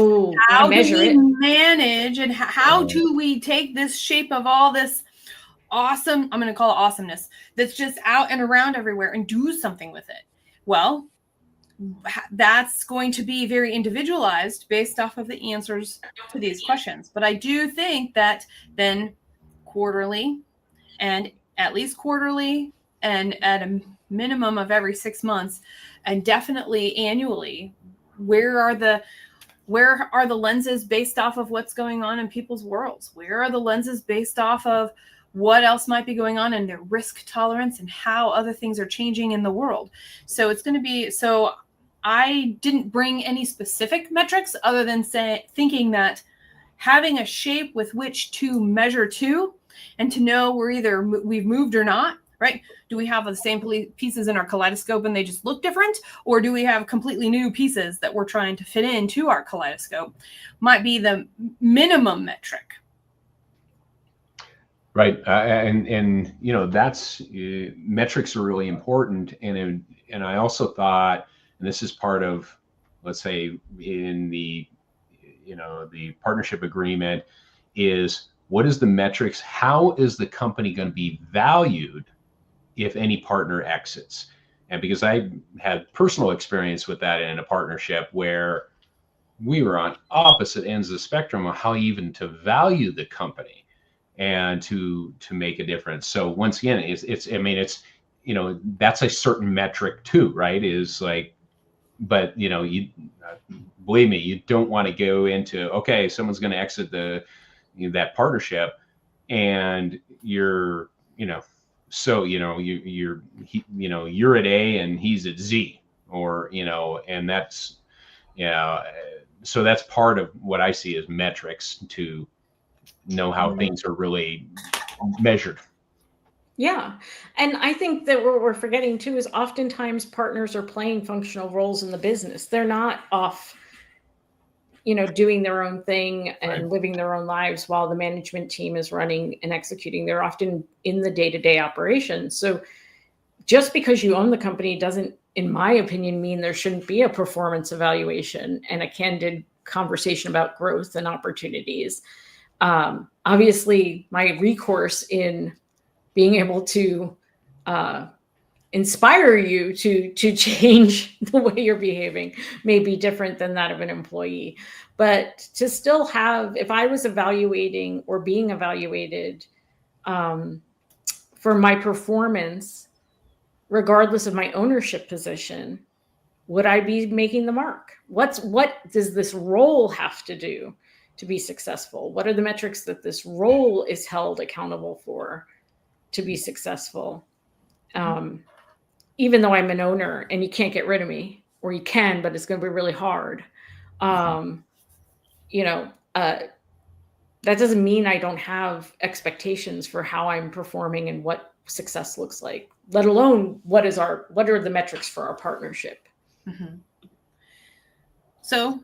How do we manage, and how do we take this shape of all this awesome, I'm going to call it awesomeness, that's just out and around everywhere, and do something with it? Well, that's going to be very individualized based off of the answers to these questions. But I do think that then quarterly, and at least quarterly, and at a minimum of every 6 months, and definitely annually, where are the lenses based off of what's going on in people's worlds? Where are the lenses based off of what else might be going on in their risk tolerance and how other things are changing in the world? So it's going to be, so I didn't bring any specific metrics other than thinking that having a shape with which to measure to, and to know we've moved or not, right? Do we have the same pieces in our kaleidoscope and they just look different? Or do we have completely new pieces that we're trying to fit into our kaleidoscope? Might be the minimum metric. Right. And you know, that's metrics are really important. And I also thought, and this is part of, let's say, in the, you know, the partnership agreement, is what is the metrics? How is the company going to be valued if any partner exits? And because I had personal experience with that in a partnership where we were on opposite ends of the spectrum of how even to value the company and to make a difference. So once again, it's I mean, it's, you know, that's a certain metric too, right? Is like, but you know, you believe me, you don't want to go into, okay, someone's going to exit the, you know, that partnership, and you're, you know, so you know, you know, you're at A and he's at Z, or you know, and that's, yeah. So that's part of what I see as metrics to know how things are really measured. Yeah. And I think that what we're forgetting too is oftentimes partners are playing functional roles in the business. They're not off, you know, doing their own thing and Right. living their own lives while the management team is running and executing. They're often in the day-to-day operations. So just because you own the company doesn't, in my opinion, mean there shouldn't be a performance evaluation and a candid conversation about growth and opportunities. Obviously, my recourse in being able to inspire you to change the way you're behaving may be different than that of an employee. But to still have, if I was evaluating or being evaluated for my performance, regardless of my ownership position, would I be making the mark? What does this role have to do to be successful? What are the metrics that this role is held accountable for to be successful? Even though I'm an owner and you can't get rid of me, or you can, but it's going to be really hard. You know, that doesn't mean I don't have expectations for how I'm performing and what success looks like, let alone what are the metrics for our partnership. Mm-hmm. So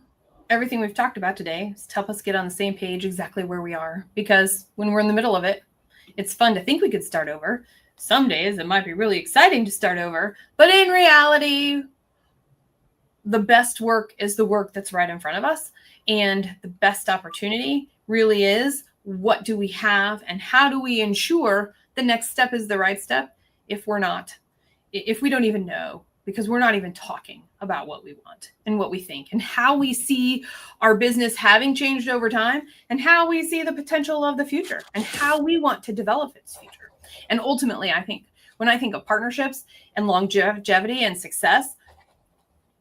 everything we've talked about today is to help us get on the same page exactly where we are, because when we're in the middle of it, it's fun to think we could start over. Some days it might be really exciting to start over, but in reality, the best work is the work that's right in front of us. And the best opportunity really is, what do we have and how do we ensure the next step is the right step if we don't even know, because we're not even talking about what we want and what we think and how we see our business having changed over time and how we see the potential of the future and how we want to develop its future. And ultimately, I think when I think of partnerships and longevity and success,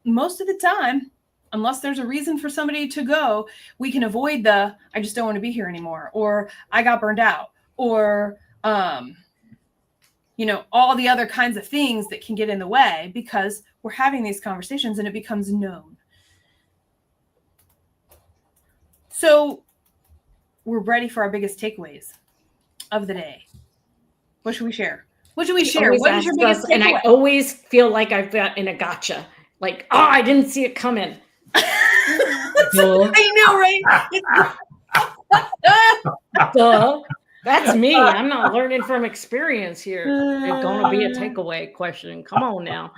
most of the time, unless there's a reason for somebody to go, we can avoid the, I just don't want to be here anymore, or I got burned out, or, you know, all the other kinds of things that can get in the way, because we're having these conversations and it becomes known. So we're ready for our biggest takeaways of the day. What should we share? What should we share? What is your biggest takeaway? And I always feel like I've got in a gotcha. Like, oh, I didn't see it coming. I know, right? Duh. That's me. I'm not learning from experience here. It's going to be a takeaway question. Come on now.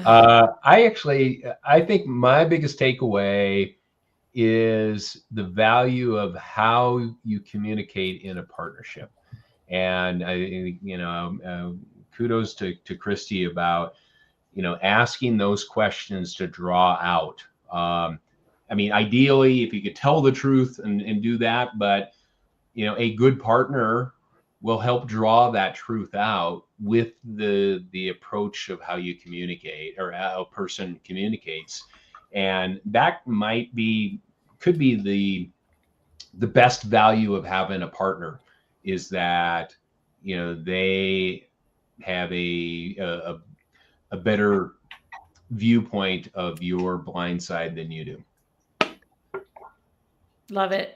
I think my biggest takeaway is the value of how you communicate in a partnership. And kudos to Christy about, asking those questions to draw out. I mean, ideally, if you could tell the truth and do that, but a good partner will help draw that truth out with the approach of how you communicate or how a person communicates. And that could be the best value of having a partner, is that, they have a better viewpoint of your blind side than you do. Love it.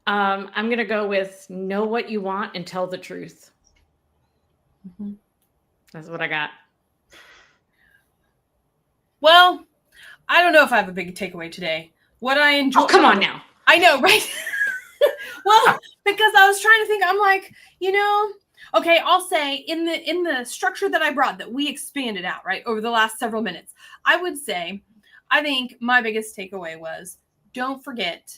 I'm going to go with know what you want and tell the truth. Mm-hmm. That's what I got. Well, I don't know if I have a big takeaway today. What I enjoy. Oh, come on now. I know, right? Well, because I was trying to think, I'm like, okay, I'll say in the structure that I brought that we expanded out, right, over the last several minutes, I would say, I think my biggest takeaway was don't forget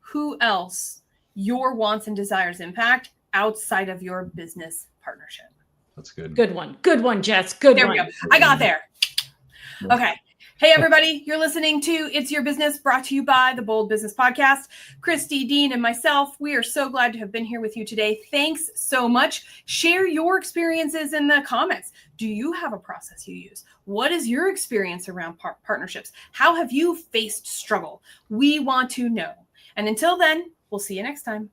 who else your wants and desires impact outside of your business partnership. That's good. Good one. Good one, Jess. Good There one. we go. I got there. Okay. Hey, everybody. You're listening to It's Your Business, brought to you by the Bold Business Podcast. Christy, Dean, and myself, we are so glad to have been here with you today. Thanks so much. Share your experiences in the comments. Do you have a process you use? What is your experience around partnerships? How have you faced struggle? We want to know. And until then, we'll see you next time.